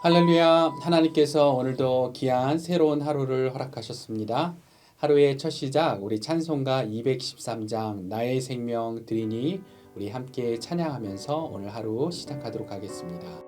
할렐루야. 하나님께서 오늘도 귀한 새로운 하루를 허락하셨습니다. 하루의 첫 시작 우리 찬송가 213장 나의 생명 드리니 우리 함께 찬양하면서 오늘 하루 시작하도록 하겠습니다.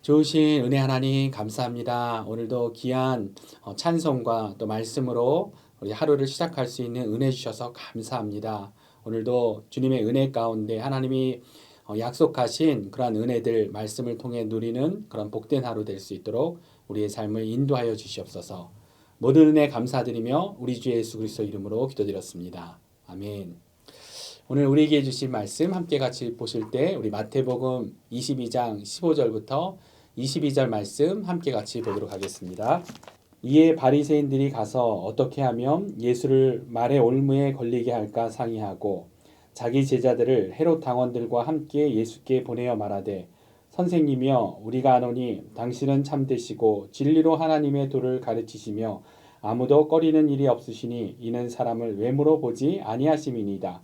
좋으신 은혜 하나님 감사합니다. 오늘도 귀한 찬송과 또 말씀으로 우리 하루를 시작할 수 있는 은혜 주셔서 감사합니다. 오늘도 주님의 은혜 가운데 하나님이 약속하신 그러한 은혜들 말씀을 통해 누리는 그런 복된 하루 될 수 있도록 우리의 삶을 인도하여 주시옵소서. 모든 은혜 감사드리며 우리 주 예수 그리스도 이름으로 기도드렸습니다. 아멘. 오늘 우리에게 주신 말씀 함께 같이 보실 때 우리 마태복음 22장 15절부터 22절 말씀 함께 같이 보도록 하겠습니다. 이에 바리새인들이 가서 어떻게 하면 예수를 말의 올무에 걸리게 할까 상의하고 자기 제자들을 헤롯 당원들과 함께 예수께 보내어 말하되 선생님이여 우리가 아노니 당신은 참되시고 진리로 하나님의 도를 가르치시며 아무도 꺼리는 일이 없으시니 이는 사람을 외모로 보지 아니하심이니이다.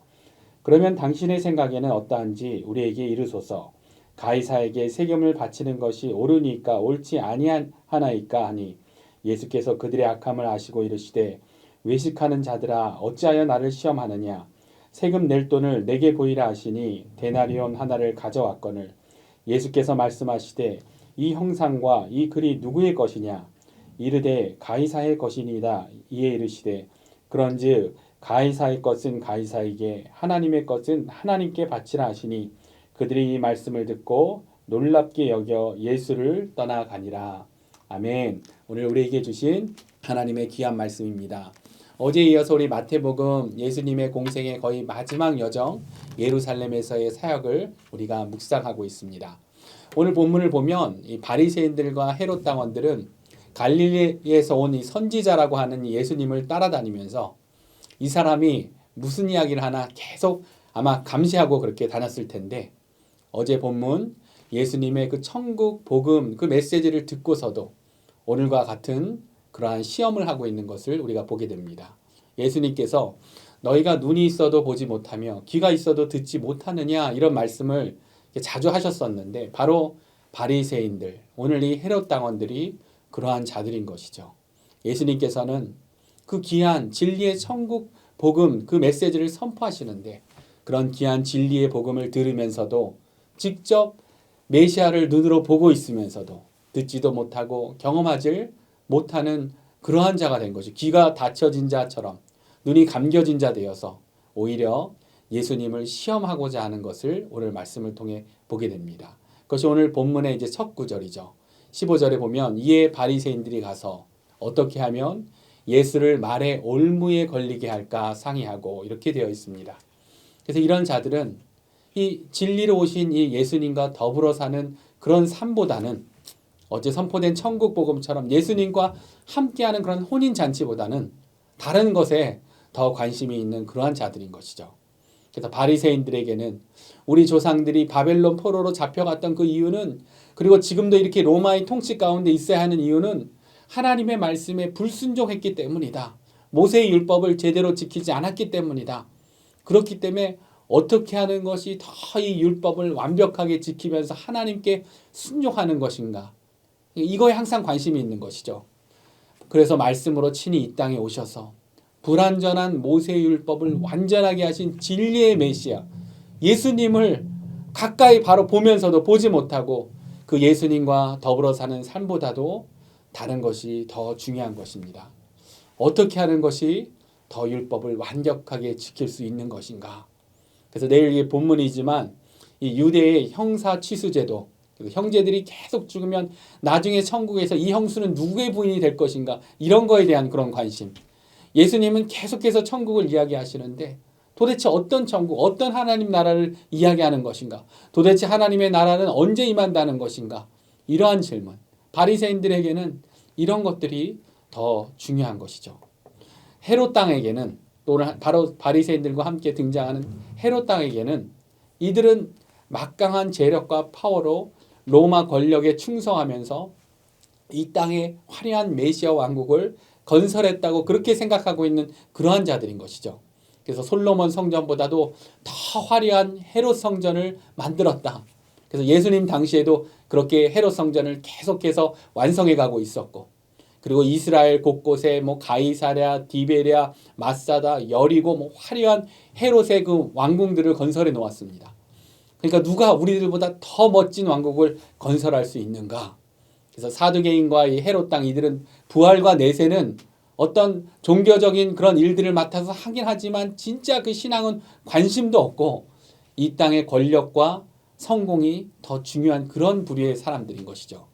그러면 당신의 생각에는 어떠한지 우리에게 이르소서. 가이사에게 세금을 바치는 것이 옳으니까 옳지 아니하나이까 하니 예수께서 그들의 악함을 아시고 이르시되 외식하는 자들아 어찌하여 나를 시험하느냐. 세금 낼 돈을 내게 보이라 하시니 데나리온 하나를 가져왔거늘 예수께서 말씀하시되 이 형상과 이 글이 누구의 것이냐. 이르되 가이사의 것이니이다. 이에 이르시되 그런즉 가이사의 것은 가이사에게 하나님의 것은 하나님께 바치라 하시니 그들이 이 말씀을 듣고 놀랍게 여겨 예수를 떠나가니라. 아멘. 오늘 우리에게 주신 하나님의 귀한 말씀입니다. 어제에 이어서 우리 마태복음 예수님의 공생의 거의 마지막 여정 예루살렘에서의 사역을 우리가 묵상하고 있습니다. 오늘 본문을 보면 이 바리새인들과 헤롯 당원들은 갈릴리에서 온 이 선지자라고 하는 이 예수님을 따라다니면서 이 사람이 무슨 이야기를 하나 계속 아마 감시하고 그렇게 다녔을 텐데, 어제 본문 예수님의 그 천국 복음 그 메시지를 듣고서도 오늘과 같은 그러한 시험을 하고 있는 것을 우리가 보게 됩니다. 예수님께서 너희가 눈이 있어도 보지 못하며 귀가 있어도 듣지 못하느냐, 이런 말씀을 자주 하셨었는데, 바로 바리새인들, 오늘 이 헤롯 당원들이 그러한 자들인 것이죠. 예수님께서는 그 귀한 진리의 천국 복음 그 메시지를 선포하시는데, 그런 귀한 진리의 복음을 들으면서도 직접 메시아를 눈으로 보고 있으면서도 듣지도 못하고 경험하지 못하는 그러한 자가 된 것이, 귀가 닫혀진 자처럼 눈이 감겨진 자 되어서 오히려 예수님을 시험하고자 하는 것을 오늘 말씀을 통해 보게 됩니다. 그것이 오늘 본문의 이제 첫 구절이죠. 15절에 보면 이에 바리새인들이 가서 어떻게 하면 예수를 말의 올무에 걸리게 할까 상의하고, 이렇게 되어 있습니다. 그래서 이런 자들은 이 진리로 오신 이 예수님과 더불어 사는 그런 삶보다는, 어제 선포된 천국 복음처럼 예수님과 함께하는 그런 혼인 잔치보다는 다른 것에 더 관심이 있는 그러한 자들인 것이죠. 그래서 바리새인들에게는 우리 조상들이 바벨론 포로로 잡혀갔던 그 이유는, 그리고 지금도 이렇게 로마의 통치 가운데 있어야 하는 이유는 하나님의 말씀에 불순종했기 때문이다. 모세의 율법을 제대로 지키지 않았기 때문이다. 그렇기 때문에 어떻게 하는 것이 더 이 율법을 완벽하게 지키면서 하나님께 순종하는 것인가, 이거에 항상 관심이 있는 것이죠. 그래서 말씀으로 친히 이 땅에 오셔서 불완전한 모세의 율법을 완전하게 하신 진리의 메시아 예수님을 가까이 바로 보면서도 보지 못하고 그 예수님과 더불어 사는 삶보다도 다른 것이 더 중요한 것입니다. 어떻게 하는 것이 더 율법을 완벽하게 지킬 수 있는 것인가. 그래서 내일 이게 본문이지만 이 유대의 형사 취수제도, 형제들이 계속 죽으면 나중에 천국에서 이 형수는 누구의 부인이 될 것인가, 이런 거에 대한 그런 관심. 예수님은 계속해서 천국을 이야기하시는데 도대체 어떤 천국, 어떤 하나님 나라를 이야기하는 것인가, 도대체 하나님의 나라는 언제 임한다는 것인가, 이러한 질문. 바리새인들에게는 이런 것들이 더 중요한 것이죠. 헤롯 땅에게는, 또 바로 바리새인들과 함께 등장하는 헤롯 땅에게는, 이들은 막강한 재력과 파워로 로마 권력에 충성하면서 이 땅에 화려한 메시아 왕국을 건설했다고 그렇게 생각하고 있는 그러한 자들인 것이죠. 그래서 솔로몬 성전보다도 더 화려한 헤롯 성전을 만들었다. 그래서 예수님 당시에도 그렇게 헤롯 성전을 계속해서 완성해 가고 있었고, 그리고 이스라엘 곳곳에 가이사랴, 디베랴, 마사다, 여리고 화려한 헤롯의 그 왕궁들을 건설해 놓았습니다. 그러니까 누가 우리들보다 더 멋진 왕국을 건설할 수 있는가? 그래서 사두개인과 이 헤롯 땅, 이들은 부활과 내세는 어떤 종교적인 그런 일들을 맡아서 하긴 하지만 진짜 그 신앙은 관심도 없고 이 땅의 권력과 성공이 더 중요한 그런 부류의 사람들인 것이죠.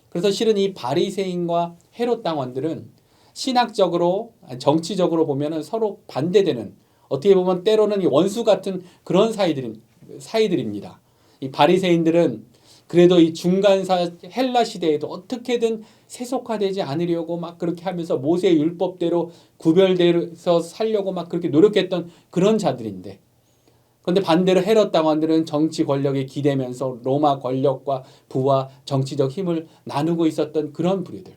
그래서 실은 이 바리새인과 헤롯 당원들은 신학적으로, 정치적으로 보면은 서로 반대되는, 어떻게 보면 때로는 이 원수 같은 그런 사이들입니다. 이 바리새인들은 그래도 이 중간사 헬라 시대에도 어떻게든 세속화되지 않으려고 막 그렇게 하면서 모세 율법대로 구별돼서 살려고 막 그렇게 노력했던 그런 자들인데, 그런데 반대로 헤롯 당원들은 정치 권력에 기대면서 로마 권력과 부와 정치적 힘을 나누고 있었던 그런 부류들.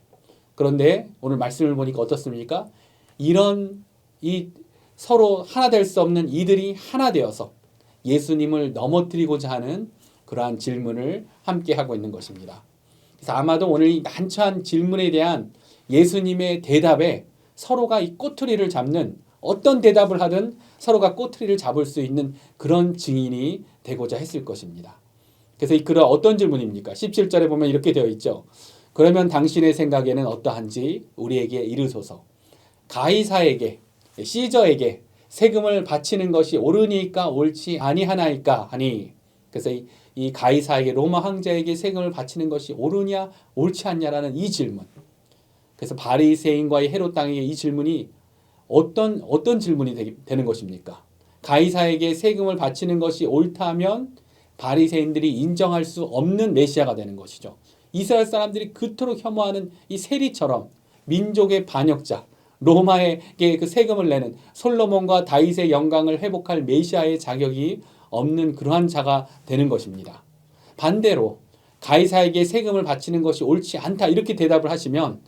그런데 오늘 말씀을 보니까 어떻습니까? 이런 이 서로 하나 될 수 없는 이들이 하나 되어서 예수님을 넘어뜨리고자 하는 그러한 질문을 함께 하고 있는 것입니다. 그래서 아마도 오늘 이 난처한 질문에 대한 예수님의 대답에 서로가 이 꼬투리를 잡는, 어떤 대답을 하든 서로가 꼬투리를 잡을 수 있는 그런 증인이 되고자 했을 것입니다. 그래서 그런 어떤 질문입니까? 17절에 보면 이렇게 되어 있죠. 그러면 당신의 생각에는 어떠한지 우리에게 이르소서. 가이사에게, 시저에게 세금을 바치는 것이 옳으니까 옳지 아니하나이까 하니. 그래서 이 가이사에게, 로마 황제에게 세금을 바치는 것이 옳으냐 옳지 않냐라는 이 질문. 그래서 바리새인과의 헤롯 땅의 이 질문이 어떤 질문이 되는 것입니까? 가이사에게 세금을 바치는 것이 옳다면 바리새인들이 인정할 수 없는 메시아가 되는 것이죠. 이스라엘 사람들이 그토록 혐오하는 이 세리처럼 민족의 반역자, 로마에게 그 세금을 내는 솔로몬과 다윗의 영광을 회복할 메시아의 자격이 없는 그러한 자가 되는 것입니다. 반대로 가이사에게 세금을 바치는 것이 옳지 않다 이렇게 대답을 하시면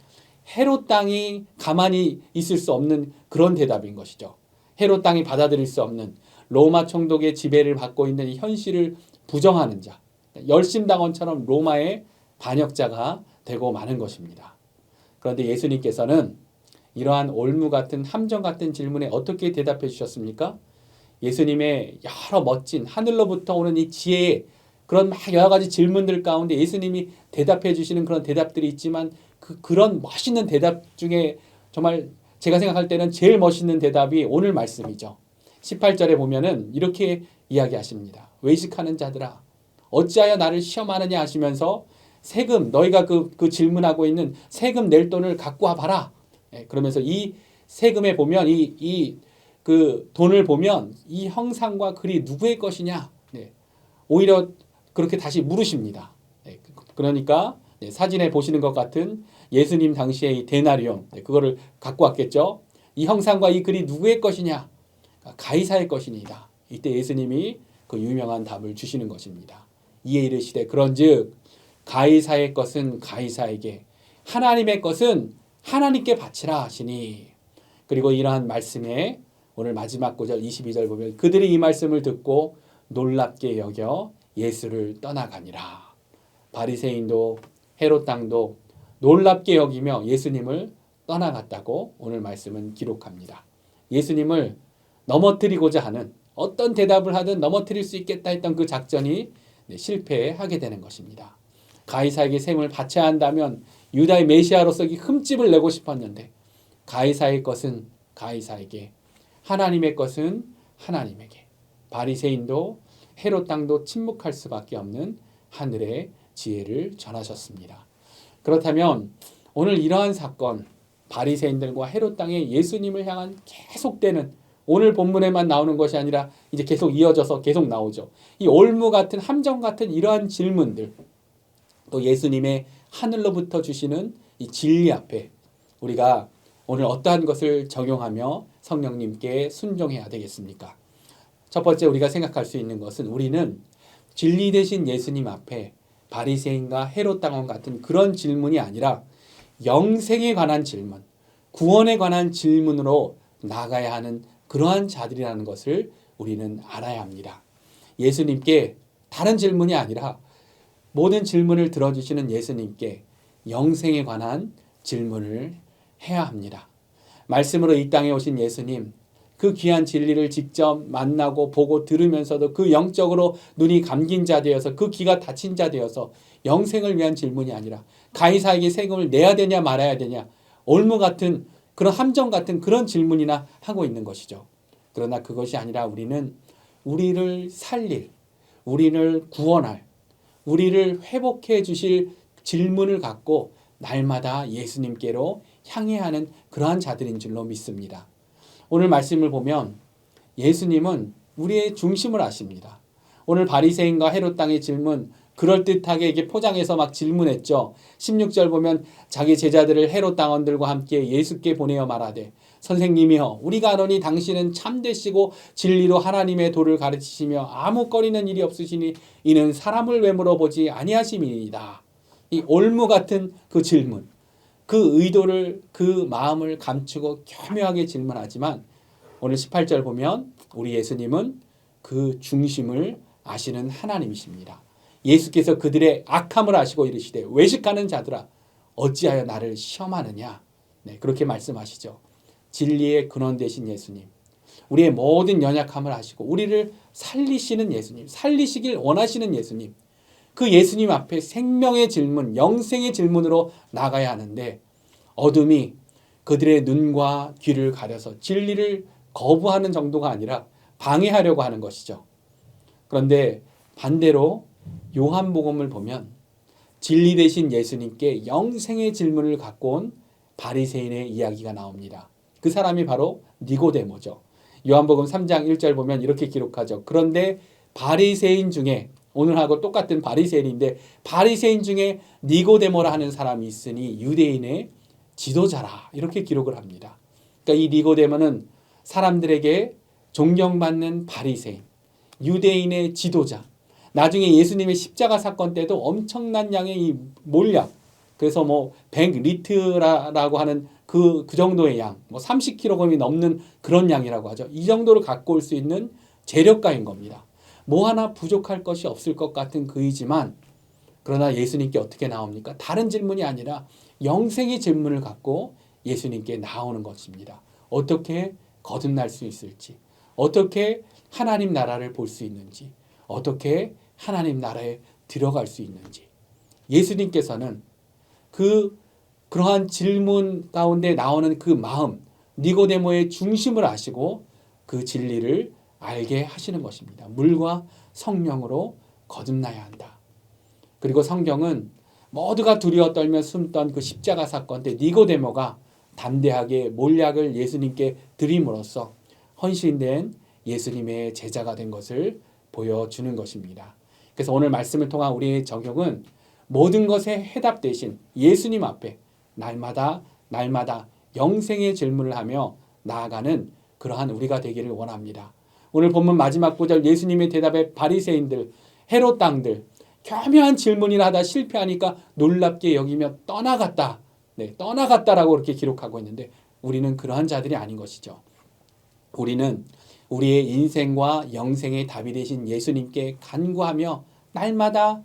헤롯 땅이 가만히 있을 수 없는 그런 대답인 것이죠. 헤롯 땅이 받아들일 수 없는 로마 총독의 지배를 받고 있는 이 현실을 부정하는 자, 열심당원처럼 로마의 반역자가 되고 마는 것입니다. 그런데 예수님께서는 이러한 올무 같은 함정 같은 질문에 어떻게 대답해 주셨습니까? 예수님의 여러 멋진 하늘로부터 오는 이 지혜의 그런 막 여러 가지 질문들 가운데 예수님이 대답해 주시는 그런 대답들이 있지만 그런 멋있는 대답 중에 정말 제가 생각할 때는 제일 멋있는 대답이 오늘 말씀이죠. 18절에 보면은 이렇게 이야기하십니다. 외식하는 자들아 어찌하여 나를 시험하느냐 하시면서 세금 너희가 그 질문하고 있는 세금 낼 돈을 갖고 와 봐라. 그러면서 이 세금에 보면 그 돈을 보면 이 형상과 글이 누구의 것이냐. 오히려 그렇게 다시 물으십니다. 그러니까 사진에 보시는 것 같은 예수님 당시의 이 데나리온 그거를 갖고 왔겠죠. 이 형상과 이 글이 누구의 것이냐? 가이사의 것이니이다. 이때 예수님이 그 유명한 답을 주시는 것입니다. 이에 이르시되 그런즉 가이사의 것은 가이사에게 하나님의 것은 하나님께 바치라 하시니. 그리고 이러한 말씀에 오늘 마지막 구절 22절 보면 그들이 이 말씀을 듣고 놀랍게 여겨 예수를 떠나가니라. 바리새인도 헤롯 땅도 놀랍게 여기며 예수님을 떠나갔다고 오늘 말씀은 기록합니다. 예수님을 넘어뜨리고자 하는 어떤 대답을 하든 넘어뜨릴 수 있겠다 했던 그 작전이 실패하게 되는 것입니다. 가이사에게 세금을 바쳐야 한다면 유다의 메시아로서 흠집을 내고 싶었는데 가이사의 것은 가이사에게 하나님의 것은 하나님에게 바리새인도 헤롯 땅도 침묵할 수밖에 없는 하늘의 지혜를 전하셨습니다. 그렇다면 오늘 이러한 사건 바리새인들과 헤롯 땅의 예수님을 향한 계속되는 오늘 본문에만 나오는 것이 아니라 이제 계속 이어져서 계속 나오죠. 이 올무 같은 함정 같은 이러한 질문들 또 예수님의 하늘로부터 주시는 이 진리 앞에 우리가 오늘 어떠한 것을 적용하며 성령님께 순종해야 되겠습니까? 첫 번째 우리가 생각할 수 있는 것은 우리는 진리 되신 예수님 앞에 바리새인과 헤롯 당원 같은 그런 질문이 아니라 영생에 관한 질문, 구원에 관한 질문으로 나가야 하는 그러한 자들이라는 것을 우리는 알아야 합니다. 예수님께 다른 질문이 아니라 모든 질문을 들어주시는 예수님께 영생에 관한 질문을 해야 합니다. 말씀으로 이 땅에 오신 예수님, 그 귀한 진리를 직접 만나고 보고 들으면서도 그 영적으로 눈이 감긴 자 되어서 그 귀가 닫힌 자 되어서 영생을 위한 질문이 아니라 가이사에게 세금을 내야 되냐 말아야 되냐 올무 같은 그런 함정 같은 그런 질문이나 하고 있는 것이죠. 그러나 그것이 아니라 우리는 우리를 살릴, 우리를 구원할, 우리를 회복해 주실 질문을 갖고 날마다 예수님께로 향해야 하는 그러한 자들인 줄로 믿습니다. 오늘 말씀을 보면 예수님은 우리의 중심을 아십니다. 오늘 바리새인과 헤롯 땅의 질문 그럴듯하게 이게 포장해서 막 질문했죠. 16절 보면 자기 제자들을 헤롯 당원들과 함께 예수께 보내어 말하되 선생님이여 우리가 아노니 당신은 참되시고 진리로 하나님의 도를 가르치시며 아무 꺼리는 일이 없으시니 이는 사람을 외모로 보지 아니하심이니이다. 이 올무 같은 그 질문, 그 의도를 그 마음을 감추고 교묘하게 질문하지만 오늘 18절 보면 우리 예수님은 그 중심을 아시는 하나님이십니다. 예수께서 그들의 악함을 아시고 이르시되 외식하는 자들아 어찌하여 나를 시험하느냐. 그렇게 말씀하시죠. 진리의 근원 되신 예수님, 우리의 모든 연약함을 아시고 우리를 살리시는 예수님, 살리시길 원하시는 예수님, 그 예수님 앞에 생명의 질문, 영생의 질문으로 나가야 하는데 어둠이 그들의 눈과 귀를 가려서 진리를 거부하는 정도가 아니라 방해하려고 하는 것이죠. 그런데 반대로 요한복음을 보면 진리 되신 예수님께 영생의 질문을 갖고 온 바리새인의 이야기가 나옵니다. 그 사람이 바로 니고데모죠. 요한복음 3장 1절 보면 이렇게 기록하죠. 그런데 바리새인 중에 오늘하고 똑같은 바리새인인데 바리새인 중에 니고데모라 하는 사람이 있으니 유대인의 지도자라 이렇게 기록을 합니다. 그러니까 이 니고데모는 사람들에게 존경받는 바리새인, 유대인의 지도자. 나중에 예수님의 십자가 사건 때도 엄청난 양의 이 몰약, 그래서 뭐 100리트라고 하는 그 정도의 양, 뭐 30kg이 넘는 그런 양이라고 하죠. 이 정도를 갖고 올 수 있는 재력가인 겁니다. 뭐 하나 부족할 것이 없을 것 같은 그이지만 그러나 예수님께 어떻게 나옵니까? 다른 질문이 아니라 영생의 질문을 갖고 예수님께 나오는 것입니다. 어떻게 거듭날 수 있을지, 어떻게 하나님 나라를 볼 수 있는지, 어떻게 하나님 나라에 들어갈 수 있는지. 예수님께서는 그러한 질문 가운데 나오는 그 마음, 니고데모의 중심을 아시고 그 진리를 알게 하시는 것입니다. 물과 성령으로 거듭나야 한다. 그리고 성경은 모두가 두려워 떨며 숨던 그 십자가 사건 때 니고데모가 담대하게 몰약을 예수님께 드림으로써 헌신된 예수님의 제자가 된 것을 보여주는 것입니다. 그래서 오늘 말씀을 통한 우리의 적용은 모든 것에 해답 대신 예수님 앞에 날마다 영생의 질문을 하며 나아가는 그러한 우리가 되기를 원합니다. 오늘 본문 마지막 구절 예수님의 대답에 바리새인들, 헤롯 당들 교묘한 질문이나 하다 실패하니까 놀랍게 여기며 떠나갔다. 네, 떠나갔다라고 그렇게 기록하고 있는데 우리는 그러한 자들이 아닌 것이죠. 우리는 우리의 인생과 영생의 답이 되신 예수님께 간구하며 날마다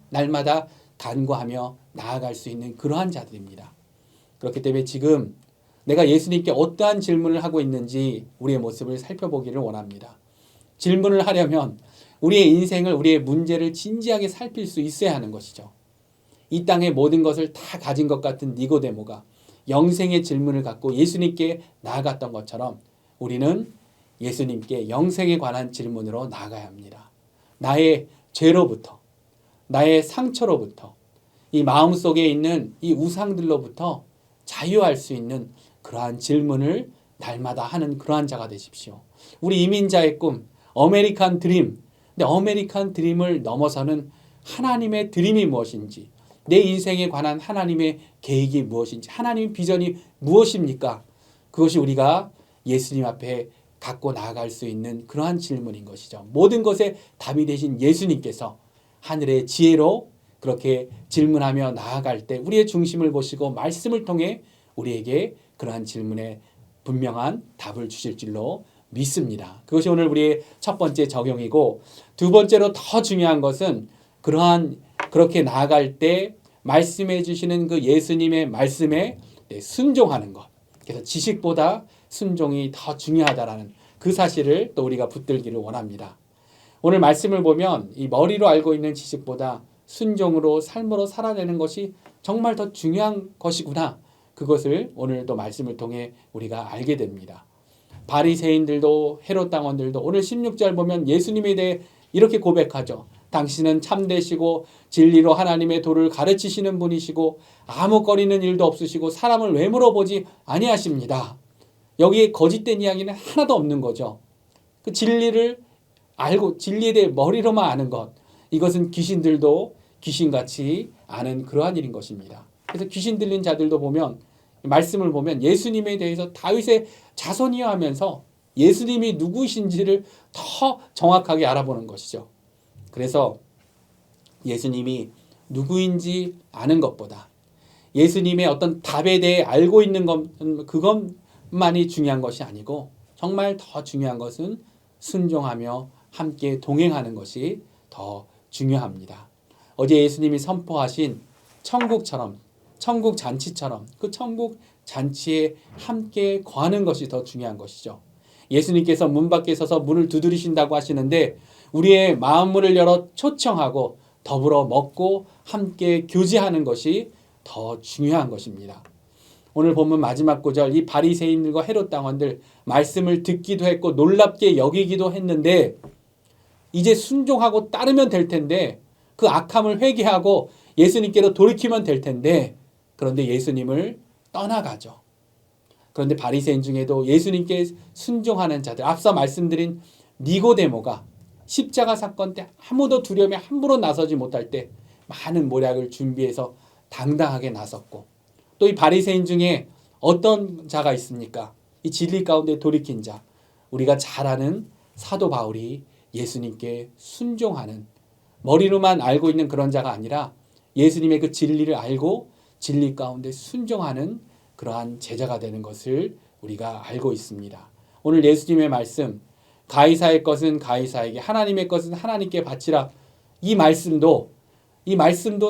간구하며 나아갈 수 있는 그러한 자들입니다. 그렇기 때문에 지금 내가 예수님께 어떠한 질문을 하고 있는지 우리의 모습을 살펴보기를 원합니다. 질문을 하려면 우리의 인생을, 우리의 문제를 진지하게 살필 수 있어야 하는 것이죠. 이 땅의 모든 것을 다 가진 것 같은 니고데모가 영생의 질문을 갖고 예수님께 나아갔던 것처럼 우리는 예수님께 영생에 관한 질문으로 나아가야 합니다. 나의 죄로부터, 나의 상처로부터, 이 마음속에 있는 이 우상들로부터 자유할 수 있는 그러한 질문을 날마다 하는 그러한 자가 되십시오. 우리 이민자의 꿈, 아메리칸 드림. 근데 아메리칸 드림을 넘어서는 하나님의 드림이 무엇인지, 내 인생에 관한 하나님의 계획이 무엇인지, 하나님의 비전이 무엇입니까? 그것이 우리가 예수님 앞에 갖고 나아갈 수 있는 그러한 질문인 것이죠. 모든 것에 답이 되신 예수님께서 하늘의 지혜로 그렇게 질문하며 나아갈 때 우리의 중심을 보시고 말씀을 통해 우리에게 그러한 질문에 분명한 답을 주실 줄로 믿습니다. 그것이 오늘 우리의 첫 번째 적용이고, 두 번째로 더 중요한 것은 그렇게 나아갈 때 말씀해 주시는 그 예수님의 말씀에 순종하는 것. 그래서 지식보다 순종이 더 중요하다라는 그 사실을 또 우리가 붙들기를 원합니다. 오늘 말씀을 보면 이 머리로 알고 있는 지식보다 순종으로 삶으로 살아내는 것이 정말 더 중요한 것이구나. 그것을 오늘도 말씀을 통해 우리가 알게 됩니다. 바리새인들도 헤롯 당원들도 오늘 16절 보면 예수님에 대해 이렇게 고백하죠. 당신은 참되시고 진리로 하나님의 도를 가르치시는 분이시고 아무거리는 일도 없으시고 사람을 외모로 보지 아니하십니다. 여기에 거짓된 이야기는 하나도 없는 거죠. 그 진리를 알고 진리에 대해 머리로만 아는 것, 이것은 귀신들도 귀신같이 아는 그러한 일인 것입니다. 그래서 귀신 들린 자들도 보면 말씀을 보면 예수님에 대해서 다윗의 자손이여 하면서 예수님이 누구이신지를 더 정확하게 알아보는 것이죠. 그래서 예수님이 누구인지 아는 것보다 예수님의 어떤 답에 대해 알고 있는 그것만이 중요한 것이 아니고 정말 더 중요한 것은 순종하며 함께 동행하는 것이 더 중요합니다. 어제 예수님이 선포하신 천국처럼, 천국 잔치처럼 그 천국 잔치에 함께 거하는 것이 더 중요한 것이죠. 예수님께서 문 밖에 서서 문을 두드리신다고 하시는데 우리의 마음문을 열어 초청하고 더불어 먹고 함께 교제하는 것이 더 중요한 것입니다. 오늘 본문 마지막 구절, 이 바리새인들과 헤롯 당원들 말씀을 듣기도 했고 놀랍게 여기기도 했는데 이제 순종하고 따르면 될 텐데, 그 악함을 회개하고 예수님께로 돌이키면 될 텐데, 그런데 예수님을 떠나가죠. 그런데 바리새인 중에도 예수님께 순종하는 자들, 앞서 말씀드린 니고데모가 십자가 사건 때 아무도 두려움에 함부로 나서지 못할 때 많은 모략을 준비해서 당당하게 나섰고, 또 이 바리새인 중에 어떤 자가 있습니까? 이 진리 가운데 돌이킨 자, 우리가 잘 아는 사도 바울이 예수님께 순종하는, 머리로만 알고 있는 그런 자가 아니라 예수님의 그 진리를 알고 진리 가운데 순종하는 그러한 제자가 되는 것을 우리가 알고 있습니다. 오늘 예수님의 말씀, 가이사의 것은 가이사에게, 하나님의 것은 하나님께 바치라. 이 말씀도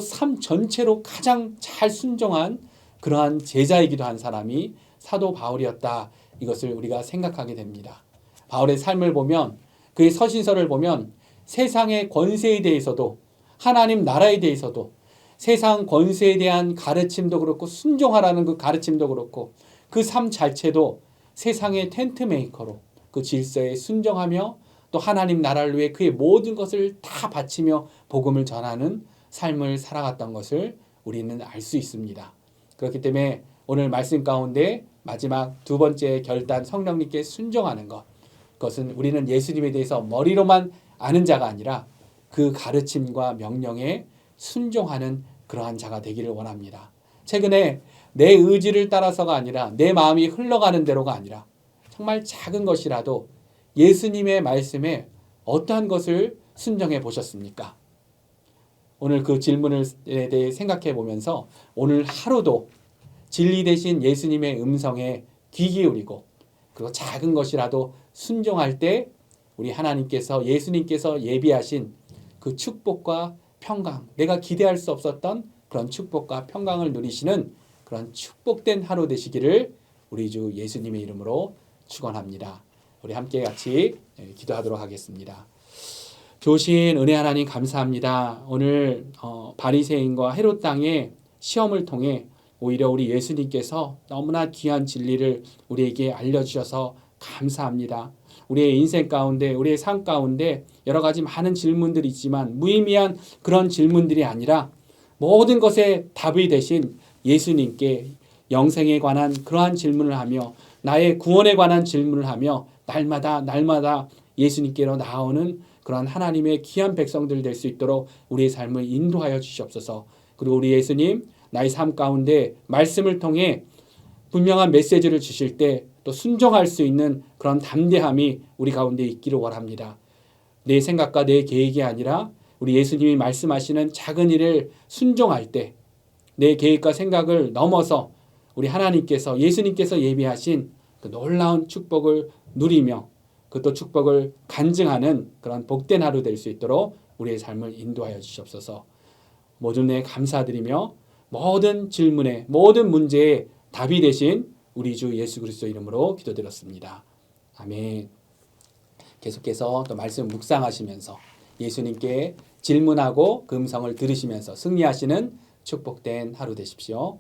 삶 전체로 가장 잘 순종한 그러한 제자이기도 한 사람이 사도 바울이었다. 이것을 우리가 생각하게 됩니다. 바울의 삶을 보면, 그의 서신서를 보면 세상의 권세에 대해서도, 하나님 나라에 대해서도, 세상 권세에 대한 가르침도 그렇고 순종하라는 그 가르침도 그렇고 그 삶 자체도 세상의 텐트 메이커로 그 질서에 순종하며 또 하나님 나라를 위해 그의 모든 것을 다 바치며 복음을 전하는 삶을 살아갔던 것을 우리는 알 수 있습니다. 그렇기 때문에 오늘 말씀 가운데 마지막 두 번째 결단, 성령님께 순종하는 것, 그것은 우리는 예수님에 대해서 머리로만 아는 자가 아니라 그 가르침과 명령에 순종하는 그러한 자가 되기를 원합니다. 최근에 내 의지를 따라서가 아니라, 내 마음이 흘러가는 대로가 아니라 정말 작은 것이라도 예수님의 말씀에 어떠한 것을 순종해 보셨습니까? 오늘 그 질문에 대해 생각해 보면서 오늘 하루도 진리 대신 예수님의 음성에 귀 기울이고, 그리고 작은 것이라도 순종할 때 우리 하나님께서, 예수님께서 예비하신 그 축복과 평강, 내가 기대할 수 없었던 그런 축복과 평강을 누리시는 그런 축복된 하루 되시기를 우리 주 예수님의 이름으로 축원합니다. 우리 함께 같이 기도하도록 하겠습니다. 좋으신 은혜 하나님 감사합니다. 오늘 바리새인과 헤롯 땅의 시험을 통해 오히려 우리 예수님께서 너무나 귀한 진리를 우리에게 알려주셔서 감사합니다. 우리의 인생 가운데, 우리의 삶 가운데 여러 가지 많은 질문들이 있지만 무의미한 그런 질문들이 아니라 모든 것의 답이 되신 예수님께 영생에 관한 그러한 질문을 하며, 나의 구원에 관한 질문을 하며 날마다 예수님께로 나아오는 그런 하나님의 귀한 백성들 될 수 있도록 우리의 삶을 인도하여 주시옵소서. 그리고 우리 예수님, 나의 삶 가운데 말씀을 통해 분명한 메시지를 주실 때 또 순종할 수 있는 그런 담대함이 우리 가운데 있기를 원합니다. 내 생각과 내 계획이 아니라 우리 예수님이 말씀하시는 작은 일을 순종할 때 내 계획과 생각을 넘어서 우리 하나님께서, 예수님께서 예비하신 그 놀라운 축복을 누리며 그것도 축복을 간증하는 그런 복된 하루 될 수 있도록 우리의 삶을 인도하여 주시옵소서. 모든 애 감사드리며 모든 질문에, 모든 문제에 답이 되신 우리 주 예수 그리스도 이름으로 기도드렸습니다. 아멘. 계속해서 또 말씀 묵상하시면서 예수님께 질문하고 그 음성을 들으시면서 승리하시는 축복된 하루 되십시오.